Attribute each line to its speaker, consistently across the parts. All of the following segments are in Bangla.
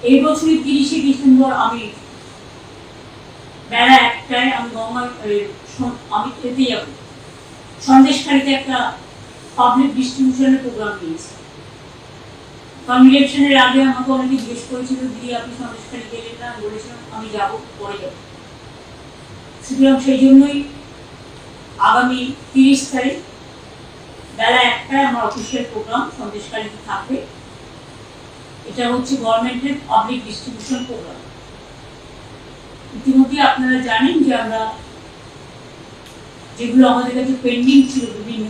Speaker 1: এই বছরই 30শে ডিসেম্বর আমি বেলা 1টায় আমি এতে যাব সন্দেশখালীতে একটা পাবলিক ডিস্ট্রিবিউশনের প্রোগ্রাম নিয়েছি। কারণ ইলেকশনের আগে আমাকে অনেকে জিজ্ঞেস করেছিল, দিদি আপনি সন্দেশখালী গেলেন না? আমি বলেছিলাম আমি যাব, পরে যাব। সুতরাং সেই জন্যই আগামী 30 তারিখ বেলা 1টায় আমার অফিসিয়াল প্রোগ্রাম সন্দেশখালীতে থাকবে। এটা হচ্ছে গভর্নমেন্টের পাবলিক ডিস্ট্রিবিউশন প্রোগ্রাম। ইতিমধ্যে আপনারা জানেন যে আমরা যেগুলো আমাদের কাছে পেন্ডিং ছিল, বিভিন্ন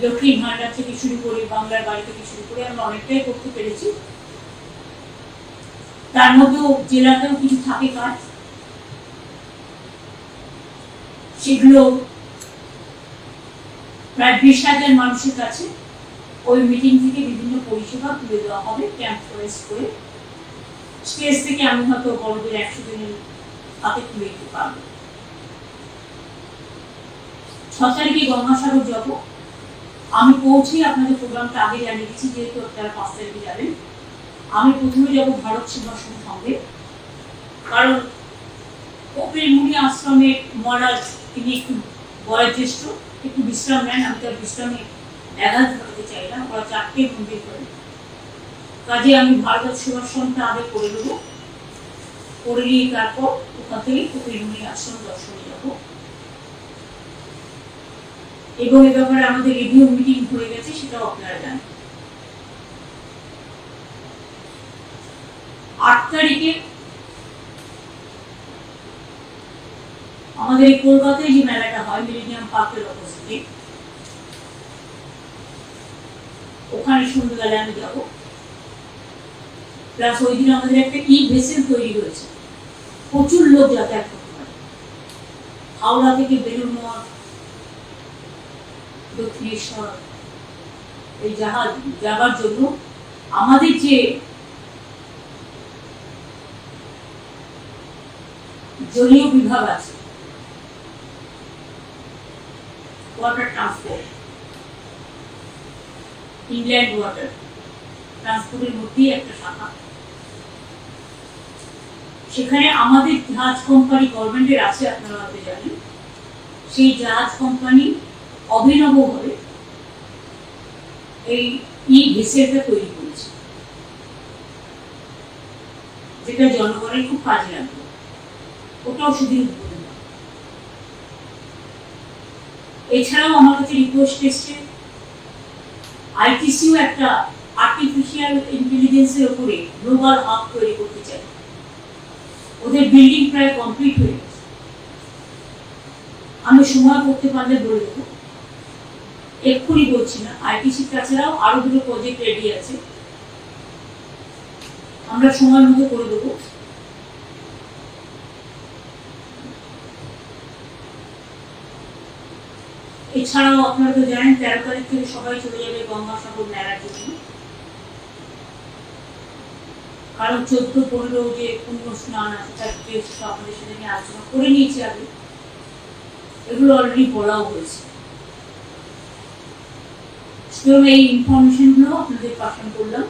Speaker 1: লক্ষ্মীর ভান্ডার থেকে শুরু করে বাংলার বাড়ি থেকে শুরু করে আমরা অনেকটাই করতে পেরেছি। তার মধ্যেও জেলাতেও কিছু থাকে কাজ, সেগুলো প্রায় 20,000 মানুষের কাছে ওই মিটিং থেকে বিভিন্ন পরিষেবা তুলে দেওয়া হবে ক্যাম্প ফরেস্ট করে। স্টেজ থেকে আমি হয়তো বড়দের 100 জনের হাতে তুলে দিতে পারবো। 6 তারিখে গঙ্গাসাগর যাব। আমি পৌঁছে আপনাদের প্রোগ্রামটা আগে জানিয়ে দিচ্ছি, যেহেতু আপনারা 5 তারিখে যাবেন। আমি প্রথমে যাব ভারত সেবাশ্রম সঙ্গে, কারণ কপিল মুনি আশ্রমের মহারাজ তিনি একটু বয়োজ্যেষ্ঠ, একটু বিশ্রাম নেন। আমি তার বিশ্রামে ব্যাঘাত ঘটাতে চাই না। ওরা 4টে মন্দির করেন, কাজে আমি ভারত সেবাশ্রমটা আগে করে দেবো। করে নিয়ে তারপর ওখান থেকে কপিল মুনি আশ্রম দর্শনে যাব। এবং এ ব্যাপারে আমাদের রিভিউ মিটিং হয়ে গেছে, সেটাও আপনারা জানেন। 8 তারিখে আমাদের কলকাতায় যে মেলাটা হয় মিলেনিয়াম পার্কের অপোজিটে, ওখানে সন্ধ্যাবেলায় আমি যাব। প্লাস ওই দিন আমাদের একটা ভেসেল তৈরি হয়েছে, প্রচুর লোক যাতায়াত করতে পারে। হাওড়া থেকে বেলুড় মঠ, দক্ষিণেশ্বর, এই জাহাজ যাবার জন্য আমাদের যে জলীয় বিভাগ আছে, ওয়াটার ট্রান্সপোর্ট, ইনল্যান্ড ওয়াটার ট্রান্সপোর্টের মধ্যেই একটা শাখা, সেখানে আমাদের জাহাজ কোম্পানি গভর্নমেন্টের আছে, আপনারা হয়তো জানেন। সেই জাহাজ কোম্পানি অভিনবভাবে এই ভেসেলটা তৈরি করেছে, যেটা জনগণের খুব কাজে লাগবে। ওটাও সেদিন উদ্বোধন হবে। এছাড়াও আমার কাছে রিকোয়েস্ট এসছে, আইটিসিও একটা আর্টিফিশিয়াল ইন্টেলিজেন্সের উপরে গ্লোবাল হাব তৈরি করতে চাই। ওদের বিল্ডিং প্রায় কমপ্লিট হয়ে গেছে। আমি সময় করতে পারলে বলে দেবো, এক্ষুনি বলছি না। আইটিসি তাছাড়াও আরো দুটো প্রজেক্ট রেডি আছে, আমরা সময় মতো করে দেবো। এছাড়াও আপনারা তো জানেন 13 তারিখ থেকে সবাই চলে যাবে গঙ্গাসাগর মেলার জন্য। কারণ 14-15 যে পুণ্য স্নান আছে তার ডিটেলস আপনাদের সাথে নিয়ে আলোচনা করে নিয়েছি আগে, এগুলো অলরেডি বলাও হয়েছে। সুতরাং এই ইনফরমেশন গুলো আপনাদের পাঠান করলাম।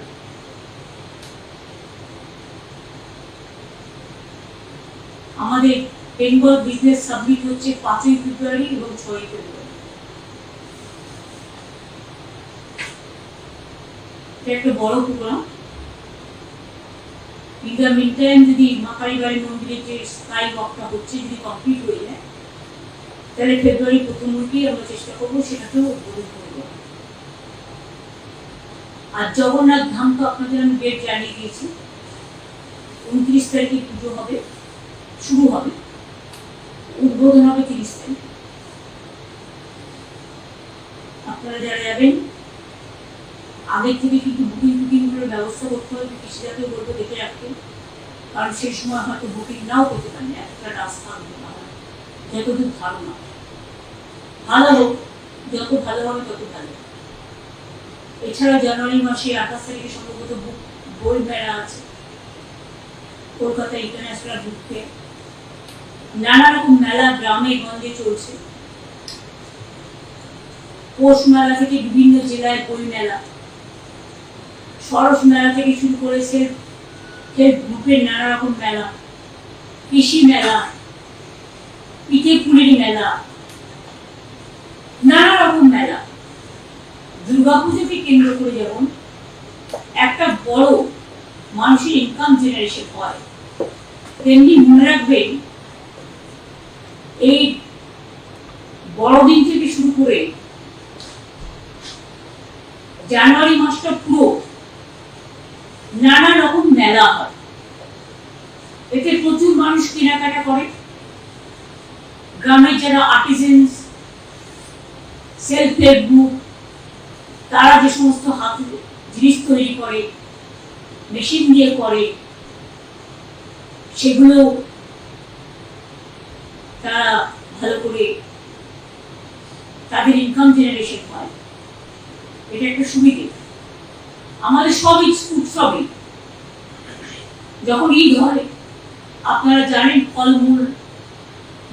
Speaker 1: আমাদের বেঙ্গল বিজনেস সাবমিট হচ্ছে 5ই ফেব্রুয়ারি এবং 6ই ফেব্রুয়ারি। একটা বড় programme. In the meantime যদি মাকারি বাড়ি মন্দিরের যে স্কাই ওয়াকটা হচ্ছে যদি কমপ্লিট হয়ে যায়, তাহলে ফেব্রুয়ারি প্রথম উইকেই আমরা চেষ্টা করবো সেটাকেও উদ্বোধন করব। আর জগন্নাথ ধাম তো আপনাদের আমি ডেট জানিয়ে দিয়েছি, 29 তারিখে পুজো হবে, শুরু হবে, উদ্বোধন হবে 30 তারিখ। আপনারা যারা যাবেন আগের থেকে কিন্তু বুকিং গুলোর ব্যবস্থা করতে হবে। কৃষিজাকে বলবো দেখে রাখতে, কারণ সেই সময় হয়তো বুকিং নাও করতে পারেন, একটা রাস্তা না হয়। যতদূর ধারণা ভালো হোক, যত ভালো হবে তত ভালো। এছাড়া জানুয়ারি মাসে 28 তারিখে সম্ভবত বই মেলা আছে কলকাতা ইন্টারন্যাশনাল বুক ফেয়ার। নানা রকম মেলা গ্রামে গঞ্জে চলছে। পৌষ মেলা থেকে বিভিন্ন জেলায় বই মেলা, সরস মেলা থেকে শুরু করেছে হেলথ গ্রুপের নানা রকম মেলা, কৃষি মেলা, পিঠে পুলির মেলা, নানা রকম মেলা। দুর্গাপুজোকে কেন্দ্র করে যেমন একটা বড় মানুষের ইনকাম জেনারেশন হয়, তেমনি মনে রাখবেন এই বড়দিন থেকে শুরু করে জানুয়ারি মাসটা পুরো নানা রকম মেলা হয়। এতে প্রচুর মানুষ কেনাকাটা করে। গ্রামের যারা আর্টিজেন্স, সেলফ হেল্প গ্রুপ, তারা যে সমস্ত হাতে জিনিস তৈরি করে, মেশিন দিয়ে করে, সেগুলো তারা ভালো করে তাদের ইনকাম জেনারেশন হয়। এটা একটা সুবিধে। আমাদের সবই উৎসবে যখন ঈদ হয়, আপনারা জানেন ফলমূল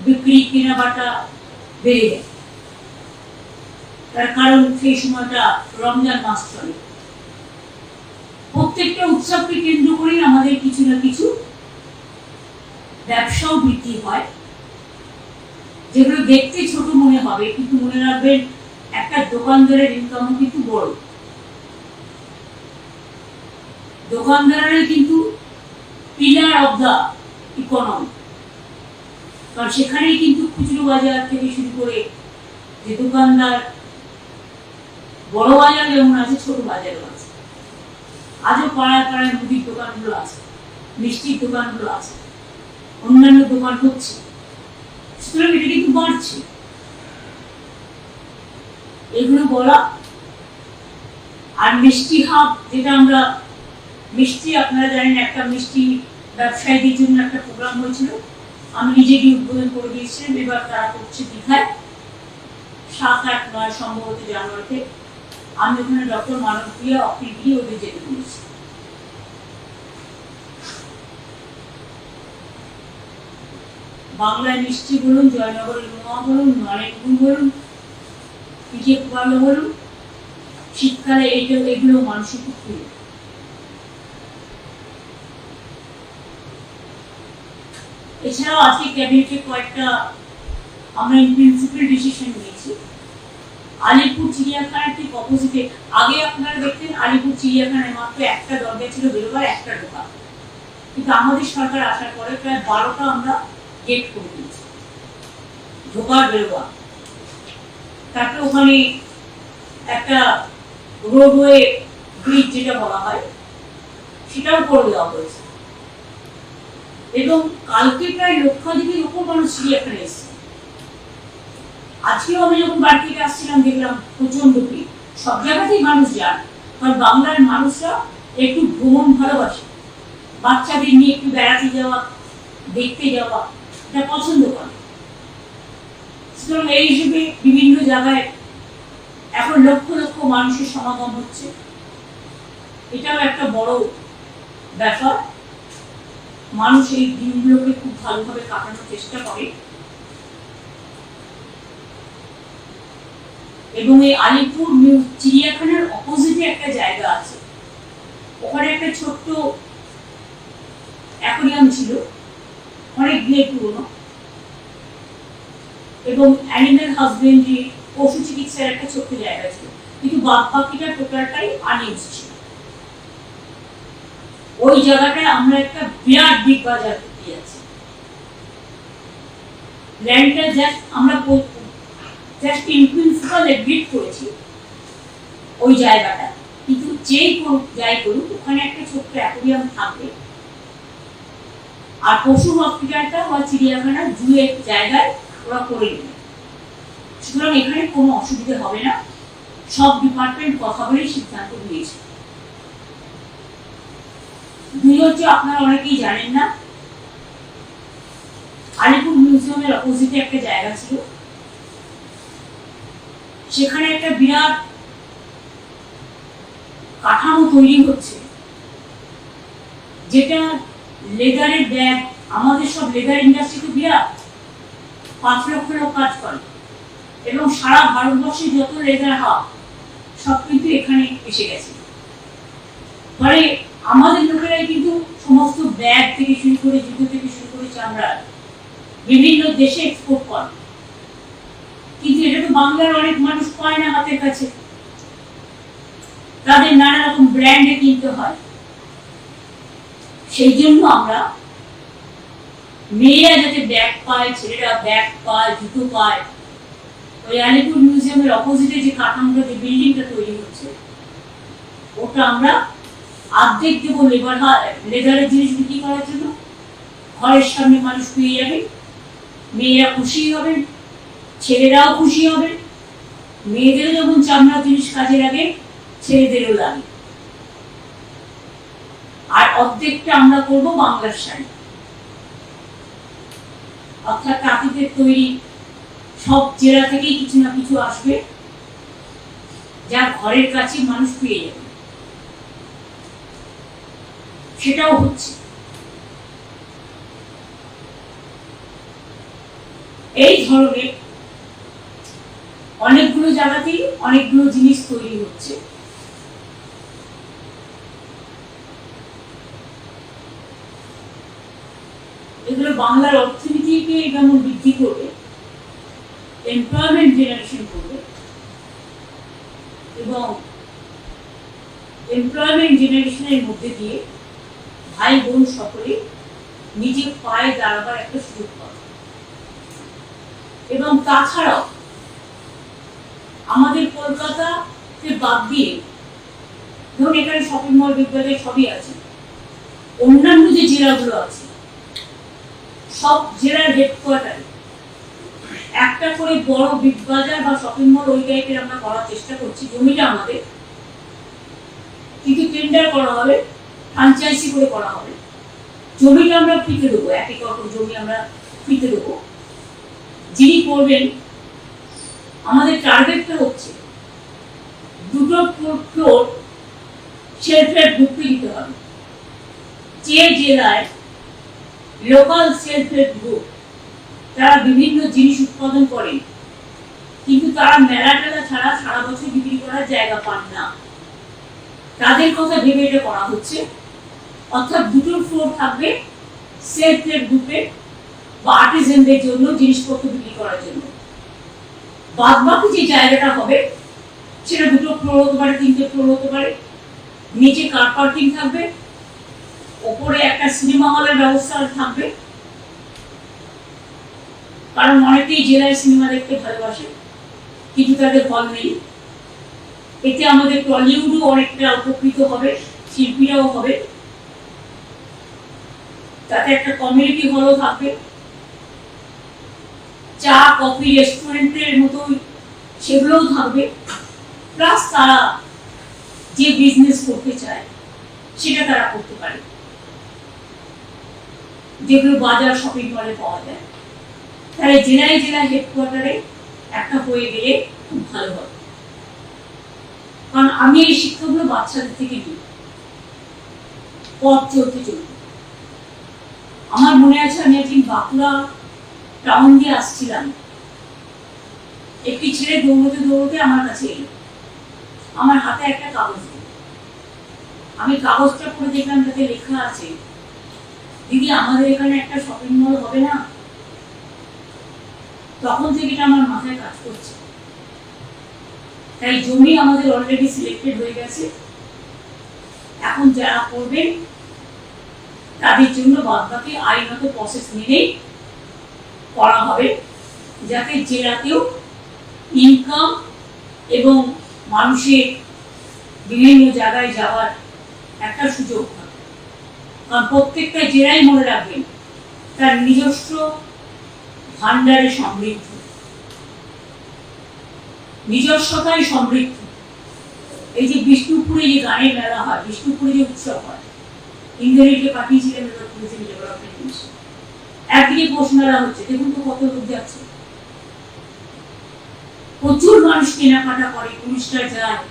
Speaker 1: বিক্রি কেনাকাটা বেড়ে যায়, তার কারণ সেই সময়টা রমজান মাস চলে। প্রত্যেকটা উৎসবকে কেন্দ্র করে আমাদের কিছু না কিছু ব্যবসাও বৃদ্ধি হয়, যেগুলো দেখতে ছোট মনে হবে, কিন্তু মনে রাখবেন একটা দোকানদারের ইনকামও কিন্তু বড়। দোকানদারের কিন্তু পিলার অফ দা ইকোনমি, কারণ সেখানেই কিন্তু খুচরো বাজার থেকে শুরু করে যে দোকানদার, বড় বাজার যেমন আছে, ছোট বাজারও আছে। আজও পাড়ায় পাড়ায় মুদির দোকানগুলো আছে, মিষ্টির দোকানগুলো আছে, অন্যান্য দোকান হচ্ছে। সুতরাং এটা কিন্তু বাড়ছে। এগুলো বলা। আর মিষ্টি হাব, যেটা আমরা মিষ্টি, আপনারা জানেন একটা মিষ্টি ব্যবসায়ীদের জন্য একটা প্রোগ্রাম হয়েছিল, আমি নিজে গিয়ে উদ্বোধন করে দিয়েছিলাম। এবার তারা করছে দীঘায় 7, 8, 9 সম্ভবত জানুয়ারিতে। আমি ওখানে ডক্টর মানবপ্রিয়া অফিস ওদের যেতে বলেছি। বাংলায় মিষ্টি বলুন, জয়নগরের মোয়া বলুন, নলেনগুল বলুন, পিঠে পোয়ালো বলুন, শীতকালে এগুলো মানুষের খুব প্রিয়। এছাড়াও আজকে ক্যাবিনেটে কয়েকটা আমরা প্রিন্সিপাল ডিসিশন নিয়েছি। আলিপুর চিড়িয়াখানার ঠিক অপোজিটে, আগে আপনারা দেখতেন আলিপুর চিড়িয়াখানায় মাত্র একটা দরজা ছিল বেরোবার, একটা ঢোকা, কিন্তু আমাদের সরকার আসার পরে প্রায় 12টা আমরা গেট করে দিয়েছি, ঢোকার বেরোবার। তারপরে ওখানে একটা রোডওয়ে ব্রিজ যেটা বলা হয়, সেটাও করে দেওয়া হয়েছে। এবং কালকে প্রায় লক্ষাধিকের উপর মানুষ চিড়িয়াখানে এসেছে। আজকেও আমি যখন বাড়ি থেকে আসছিলাম দেখলাম প্রচন্ড ভিড়। সব জায়গাতেই মানুষ যান, কারণ বাংলার মানুষরা একটু ভ্রমণ ভালোবাসে, বাচ্চাদের নিয়ে একটু বেড়াতে যাওয়া, দেখতে যাওয়া, এটা পছন্দ করে। সুতরাং এই হিসেবে বিভিন্ন জায়গায় এখন লক্ষ লক্ষ মানুষের সমাগম হচ্ছে, এটাও একটা বড় ব্যাপার। মানুষ এই দিনগুলোকে খুব ভালোভাবে কাটানোর চেষ্টা করে। এবং এই আলিপুর চিড়িয়াখানার অপোজিটে একটা জায়গা আছে, ওখানে একটা ছোট্ট অ্যাকোয়ারিয়াম ছিল, অনেক দিয়ে পুরনো, এবং অ্যানিম্যাল হাজবেন্ডারি, পশু চিকিৎসার একটা ছোট্ট জায়গা ছিল, কিন্তু বাকিটা টোটালটাই আনইউজ ছিল। ওই জায়গাটায় আমরা একটা বিরাট বিগ বাজার করতে যাচ্ছি। ল্যান্ডটা জাস্ট আমরা জাস্ট ইন প্রিন্সিপাল এগ্রিড করেছি ওই জায়গাটা, কিন্তু যেই করুক যাই করুক ওখানে একটা ছোট্ট অ্যাকোয়ারিয়াম থাকবে, আর পশু হসপিটালটা বা চিড়িয়াখানা জুয়ের জায়গায় ওরা করে নেবে। সুতরাং এখানে কোনো অসুবিধা হবে না, সব ডিপার্টমেন্ট কথা বলেই সিদ্ধান্ত নিয়েছে। দুই হচ্ছে, আপনারা অনেকেই জানেন না, আলিপুর মিউজিয়ামের অপোজিটে একটা জায়গা ছিল, সেখানে একটা বিরাট কাঠামো তৈরি হচ্ছে, যেটা লেদারের ব্যাগ, আমাদের সব লেদার ইন্ডাস্ট্রিতে বিরাট 5 লক্ষ লোক কাজ করে, এবং সারা ভারতবর্ষে যত লেদার হাব সব কিন্তু এখানে এসে গেছে। ফলে আমাদের লোকেরাই কিন্তু সমস্ত থেকে শুরু করে জুতো থেকে শুরু করে চামড়া বিভিন্ন দেশে এক্সপোর্ট করে, কিন্তু এটা তো বাংলার অনেক মানুষ পায় না হাতের কাছে, তাদের নানা রকম ব্র্যান্ডে কিনতে হয়। সেই জন্য আমরা মেয়েরা যাতে ব্যাগ পায়, ছেলেরা ব্যাগ পায়, জুতো পায়, ওই আলিপুর মিউজিয়ামের অপোজিটে যে কাঠামোটা, যে বিল্ডিংটা তৈরি হচ্ছে, ওটা আমরা অর্ধেক দেবো লেদারের জিনিস বিক্রি করার জন্য। ঘরের সামনে মানুষ পেয়ে যাবে, মেয়েরা খুশি হবেন, ছেলেরাও খুশি হবেন। মেয়েদেরও যখন চামড়া জিনিস কাজে লাগে, ছেলেদেরও লাগে। আর অর্ধেকটা আমরা করবো বাংলার শাড়ি, অর্থাৎ তাঁতিদের তৈরি সব জেলা থেকেই কিছু না কিছু আসবে, যা ঘরের কাছে মানুষ পেয়ে যাবে। সেটাও হচ্ছে। এই ধরনের অনেকগুলো জায়গাতেই অনেকগুলো জিনিস তৈরি হচ্ছে। এগুলো বাংলার অর্থনীতিকে যেমন বৃদ্ধি করবে, এমপ্লয়মেন্ট জেনারেশন করবে, এবং এমপ্লয়মেন্ট জেনারেশনের মধ্যে দিয়ে ভাই বোন সকলে নিজের পায়ে দাঁড়াবার একটা সুযোগ পাবে। এবং তাছাড়াও আমাদের কলকাতাকে বাদ দিয়ে, ধরুন এখানে শপিং মল, বিদ্যালয় সবই আছে, অন্যান্য যে জেলাগুলো আছে, সব জেলার হেডকোয়ার্টারে একটা করে বড় বিগ বাজার বা শপিং মল ওই টাইপের আমরা করার চেষ্টা করছি। জমিটা আমাদের, কিন্তু টেন্ডার করা হবে, ফ্র্যাঞ্চাইজি করে করা হবে। জমিটা আমরা ফ্রিতে দেবো, 1 একর জমি আমরা ফ্রিতে দেবো। যিনি করবেন, আমাদের টার্গেটটা হচ্ছে 2টো ফ্লোর সেলফ হেল্প গ্রুপকে দিতে হবে। যে জেলায় লোকাল সেলফ হেল্প গ্রুপ, তারা বিভিন্ন জিনিস উৎপাদন করেন, কিন্তু তারা মেলা টেলা ছাড়া সারা বছর বিক্রি করার জায়গা পান না, তাদের কথা ভেবে এটা করা হচ্ছে। অর্থাৎ 2টো ফ্লোর থাকবে সেলফ হেল্প গ্রুপে বা আর্টিজানদের জন্য, জিনিসপত্র বিক্রি করার জন্য। বাদ বাকি যে জায়গাটা হবে, সেটা 2টো ফ্লোর হতে পারে, 3টে ফ্লোর হতে পারে। নিচে কার পার্কিং থাকবে, ওপরে একটা সিনেমা হলের ব্যবস্থা থাকবে, কারণ অনেকেই জেলায় সিনেমা দেখতে ভালোবাসে, কিন্তু তাদের হল নেই। এতে আমাদের টলিউডও অনেকটা উপকৃত হবে, শিল্পীরাও হবে। তাতে একটা কমিউনিটি হলও থাকবে, চা কফি রেস্টুরেন্টের মতোই সেগুলোও থাকবে। প্লাস তারা যে বিজনেস করতে চায় সেটা তারা করতে পারে, যেগুলো বাজার শপিং মলে পাওয়া যায়। তাই জেলায় জেলায় হেডকোয়ার্টারে একটা হয়ে গেলে খুব ভালো হবে। কারণ আমি এই শিক্ষাগুলো বাচ্চাদের থেকে নিই, পথ চলতে চলতে। আমার মনে আছে, আমি একদিন বাঁকুড়া টাউন দিয়ে আসছিলাম, একটি ছেলে দৌড়তে দৌড়তে আমার কাছে এলো, আমার হাতে একটা কাগজ দিল। আমি কাগজটা পড়ে দেখলাম, তাতে লেখা আছে, দিদি আমাদের এখানে একটা শপিং মল হবে না? তখন থেকে এটা আমার মাথায় কাজ করছে। তাই জমি আমাদের অলরেডি সিলেক্টেড হয়ে গেছে। এখন যারা করবেন তাদের জন্য বাদবাকি আইনত প্রসেস মেনেই করা হবে, যাতে জেলাতেও ইনকাম এবং মানুষের বিভিন্ন জায়গায় যাওয়ার একটা সুযোগ থাকে। কারণ প্রত্যেকটা জেলায় মনে রাখবেন তার নিজস্ব ভান্ডারে সমৃদ্ধ, নিজস্বতায় সমৃদ্ধ। এই যে বিষ্ণুপুরে যে গানের মেলা হয়, বিষ্ণুপুরে যে উৎসব হয়, ইন্দ্রনীলকে পাঠিয়েছিলেন টুরিজম ডেভেলপমেন্ট মিশন। একদিকে পৌষ মেলা হচ্ছে, দেখুন তো কত লোক যাচ্ছে, প্রচুর মানুষ কেনাকাটা করে, টুরিস্টরা যায়।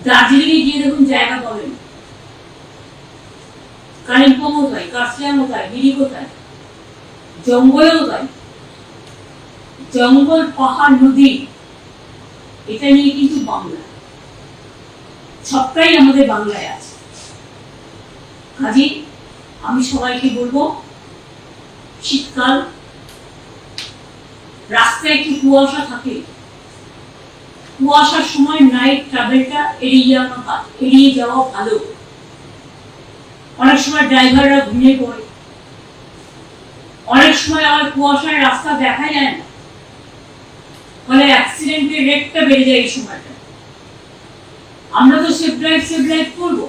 Speaker 1: দার্জিলিং এ গিয়ে দেখুন জায়গা পাবেন, কালিম্পংও তাই, কার্শিয়াংও তাই, মিরিকও তাই, জঙ্গলেও তাই। জঙ্গল, পাহাড়, নদী, এটা নিয়ে কিন্তু বাংলা, সবটাই আমাদের বাংলায় আছে। কাজে আমি সবাইকে বলবো, শীতকাল, রাস্তায় একটু কুয়াশা থাকে, কুয়াশার সময় নাইট ট্রাভেলটা এড়িয়ে যাওয়া ভালো। অনেক সময় ড্রাইভাররা ঘুমিয়ে পড়ে, অনেক সময় আবার কুয়াশায় রাস্তা দেখা যায় না, ফলে অ্যাক্সিডেন্টের রেটটা বেড়ে যায় এই সময়টা। আমরা তো সেফ ড্রাইভ করবো,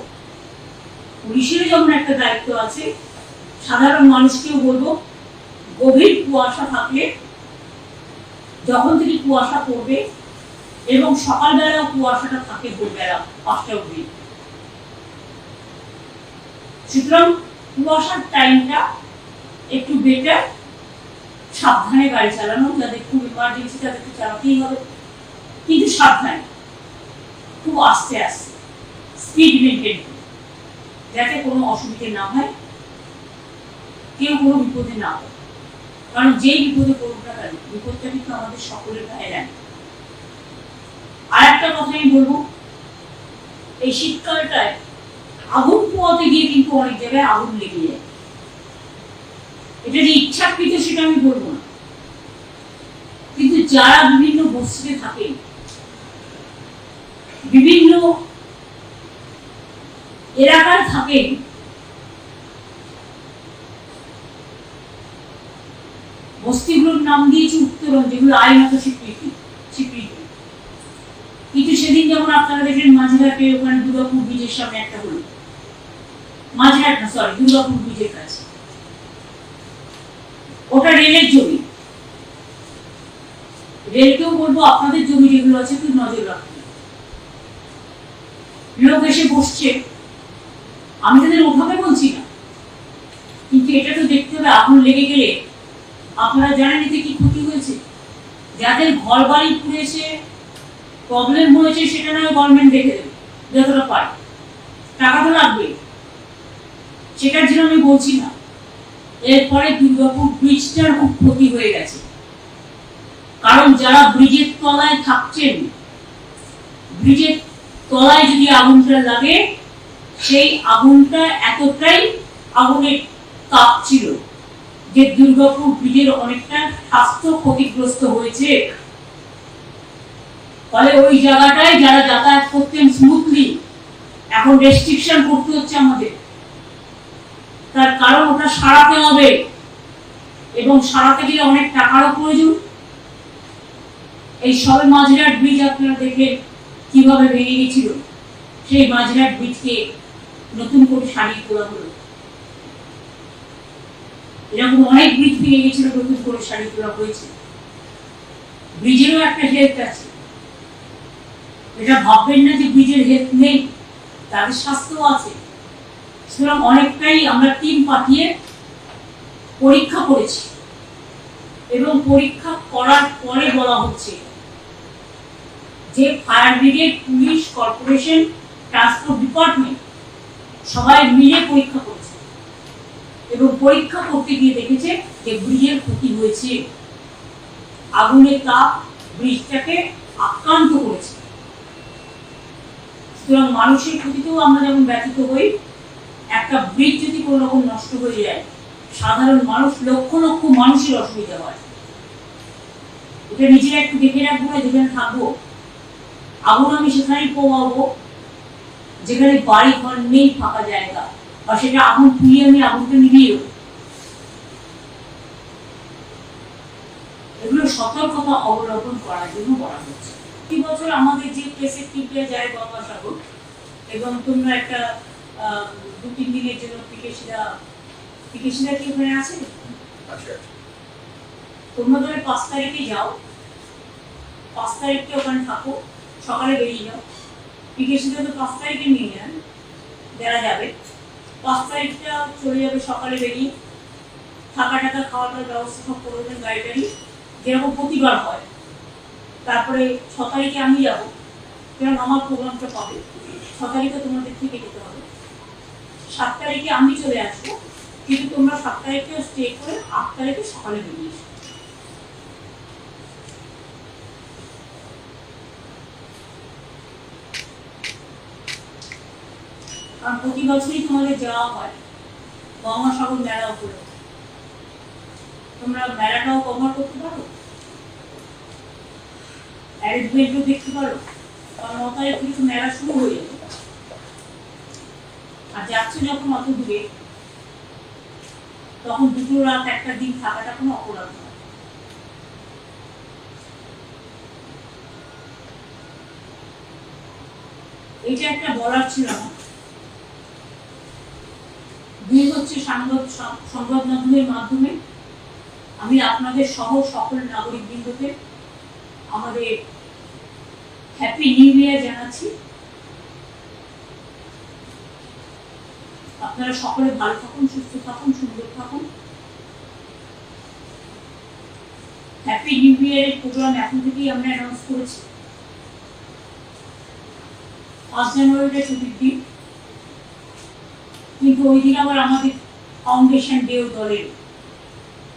Speaker 1: পুলিশেরও যেমন একটা দায়িত্ব আছে, সাধারণ মানুষকেও বলবো, গভীর কুয়াশা থাকলে, যখন থেকে কুয়াশা পড়বে এবং সকালবেলাও কুয়াশাটা থাকে ভোরবেলা 5টা অবধি, সুতরাং কুয়াশার টাইমটা একটু বেটার, সাবধানে গাড়ি চালানো, যাদের খুব ইমার্জেন্সি তাদেরকে চালাতেই হবে, কিন্তু সাবধানে, খুব আস্তে আস্তে, স্পিড মেনটেন, যাতে কোনো অসুবিধে না হয়, কেউ কোনো বিপদে না হয়। কারণ যেই বিপদে পড়ুক না কেন, বিপদটা কিন্তু আমাদের সকলের গায়ে লাগে। আর একটা কথা আমি বলবো, এই শীতকালটায় আগুন পোয়াতে গিয়ে কিন্তু অনেক জায়গায় আগুন লেগে যায়। এটা যে ইচ্ছাকৃত সেটা আমি বলবো না, কিন্তু যারা বিভিন্ন বস্তিতে থাকে, বিভিন্ন এলাকায় থাকেন, বস্তিগুলোর নাম দিয়েছে উত্তরণ, যেগুলো আইনত স্বীকৃতি। কিন্তু সেদিন যেমন আপনারা দেখলেন মাঝিরহাটে, ওখানে দুর্গাপুর ব্রিজের সামনে একটা হলো, দুর্গাপুর ব্রিজের কাছে, ওটা রেলের জমি। রেলকেও বলবো, আপনাদের জমি যেগুলো আছে একটু নজর রাখবেন। লোক এসে বসছে, আমি তাদের ওভাবে বলছি না, কিন্তু এটা তো দেখতে হবে, আগুন লেগে গেলে আপনারা জানেন এতে কি ক্ষতি হয়েছে। যাদের ঘর বাড়ি পুড়েছে, প্রবলেম হয়েছে, সেটা নয় গভর্নমেন্ট দেখে দেবে যতটা পারে, টাকা তো লাগবে, সেটার জন্য আমি বলছি না। এরপরে দুর্গাপুর ব্রিজটার খুব ক্ষতি হয়ে গেছে, কারণ যারা ব্রিজের তলায় থাকছেন, ব্রিজের তলায় যদি আগুনটা লাগে, সেই আগুনটা এতটাই আগুনের তাপ ছিল যে দুর্গাপুর ব্রিজের অনেকটা স্বাস্থ্য ক্ষতিগ্রস্ত হয়েছে। ফলে ওই জায়গাটায় যারা যাতায়াত করতেন স্মুথলি, এখন রেস্ট্রিকশন করতে হচ্ছে আমাদের, তার কারণ ওটা সারাতে হবে, এবং সারাতে গেলে অনেক টাকারও প্রয়োজন। এই সবে মাঝিরহাট ব্রিজ আপনারা দেখলেন কিভাবে ভেঙে গেছিল, সেই মাঝিরহাট ব্রিজকে নতুন করে সারিয়ে তোলা হলো। এরকম অনেক ব্রিজ ভেঙে গেছিল, নতুন করে সারিয়ে তোলা হয়েছে। ব্রিজেরও একটা হেলথ আছে, এটা ভাববেন না যে ব্রিজের হেলথ নেই, তাদের স্বাস্থ্য আছে। সুতরাং অনেকটাই আমরা টিম পাঠিয়ে পরীক্ষা করেছি, এবং পরীক্ষা করার পরে বলা হচ্ছে যে fire brigade, police, corporation, transport department সবাই মিলে পরীক্ষা করেছে, এবং পরীক্ষা করতে গিয়ে দেখেছে যে ব্রিজের ক্ষতি হয়েছে, আগুনের তাপ ব্রিজটাকে আক্রান্ত করেছে। সুতরাং মানুষের ক্ষতিতেও আমরা যেমন ব্যথিত হই, একটা ব্রিজ যদি কোনো রকম নষ্ট হয়ে যায়, সাধারণ মানুষ, লক্ষ লক্ষ মানুষের অসুবিধা হয়। এটা নিজেরা একটু দেখে রাখবো না, যেখানে থাকবো আগুন আমি সেখানেই পোয়াবো যেখানে বাড়ি ঘর নেই, ফাঁকা জায়গা, বা সেটা আগুন পুড়িয়ে আমি আগুনটা নিভিয়ে দেবো। এগুলো সতর্কতা অবলম্বন করার জন্য বলা হচ্ছে। প্রতি বছর আমাদের যে প্লেসে টিপে যায় গঙ্গাসাগর, এবং তোমরা একটা 2-3 দিনের জন্য পিকেশিরা কি ওখানে আছে? তোমরা ধরে 5 তারিখে যাও, 5 তারিখে ওখানে থাকো, সকালে বেরিয়ে যাও। পিকেশিরা তো 5 তারিখে নিয়ে যান, যারা যাবে 5 তারিখটা চলে যাবে সকালে বেরিয়ে, থাকা টাকা খাওয়াটার ব্যবস্থা সব করে দেবেন গাড়ি টাড়ি, যেরকম প্রতিবার হয়। তারপরে 6 তারিখে আমি যাবো, কারণ আমার প্রোগ্রামটা পাবে। 6 তারিখে তোমাদের থেকে যেতে হবে, 7 তারিখে আমি চলে আসবো, কিন্তু তোমরা 7 তারিখে স্টে করে 8 তারিখে সকালে বেরিয়ে এসো। কারণ প্রতি বছরই তোমাদের যাওয়া হয়, গঙ্গাসাগর মেলা উপলক্ষে তোমরা মেলাটাও কভার করতে পারো, অ্যারেঞ্জমেন্টও দেখতে পারো, কারণ 9 তারিখ থেকে মেলা শুরু হয়ে যাবে। আর যাচ্ছে যখন অত দূরে, তখন 2 রাত 1টা দিন থাকাটা কোনো অপরাধ নয়। এটা একটা বলার ছিল না। দুই হচ্ছে সংবাদ মাধ্যমের মাধ্যমে আমি আপনাদের সহ সকল নাগরিকবৃন্দকে আমাদের হ্যাপি নিউ ইয়ার জানাচ্ছি। আপনারা সকলে ভালো থাকুন, সুস্থ থাকুন, সুন্দর থাকুন। হ্যাপি নিউ ইয়ারের প্রোগ্রাম এখন থেকেই আমরা অ্যানাউন্স করেছি। 5 জানুয়ারিটা ছুটির দিন, কিন্তু ওই দিন আবার আমাদের ফাউন্ডেশন ডে দলের,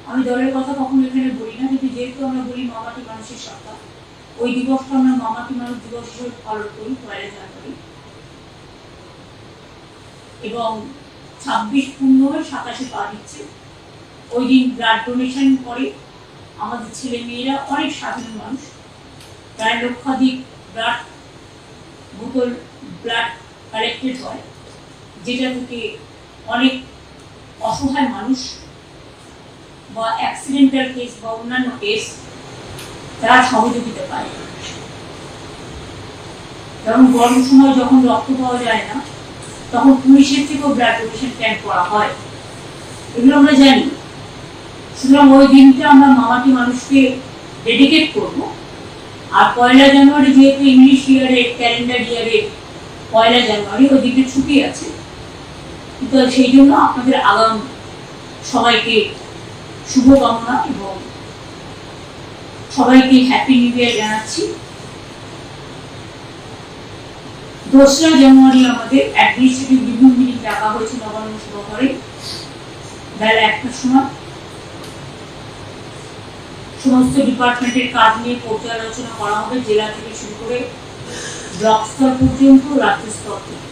Speaker 1: আমি দলের কথা কখনো এখানে বলি না, কিন্তু যেহেতু আমরা বলি মামাটি মানুষের সপ্তাহ, ওই দিবসটা আমরা মামাটি মানুষ দিবস হিসেবে পালন করি 1 জানুয়ারি। এবং 26 পূর্ণ হয়ে 27 পা দিচ্ছে। ওই দিন ব্লাড ডোনেশন করে আমাদের ছেলে মেয়েরা, অনেক সাধারণ মানুষ, প্রায় লক্ষাধিক ব্লাড বোতল ব্লাড কালেক্টেড হয়, যেটা থেকে অনেক অসহায় মানুষ বা অ্যাক্সিডেন্টাল কেস বা অন্যান্য কেস তারা সহযোগিতা পায়। যেমন গরম সময় যখন রক্ত পাওয়া যায় না, তখন পুলিশের থেকেও ব্লাড ডোনেশন ক্যাম্প করা হয়, এগুলো আমরা জানি। সুতরাং ওই দিনটা আমরা মামাটি মানুষকে ডেডিকেট করব। আর 1 জানুয়ারি যেহেতু ইংলিশ ইয়ারের ক্যালেন্ডার ইয়ারের 1 জানুয়ারি, ওই দিনটা ছুটি আছে, কিন্তু সেই জন্য আপনাদের আগাম সবাইকে শুভকামনা এবং সবাইকে হ্যাপি নিউ ইয়ার জানাচ্ছি। 2 জানুয়ারি আমাদের অ্যাডমিনিস্ট্রেটিভ রিভিউ মিটিং ডাকা হয়েছে নবান্ন সভাঘরে বেলা 1টার সময়। সমস্ত ডিপার্টমেন্টের কাজ নিয়ে পর্যালোচনা করা হবে, জেলা থেকে শুরু করে ব্লক স্তর পর্যন্ত, রাজ্য স্তর থেকে।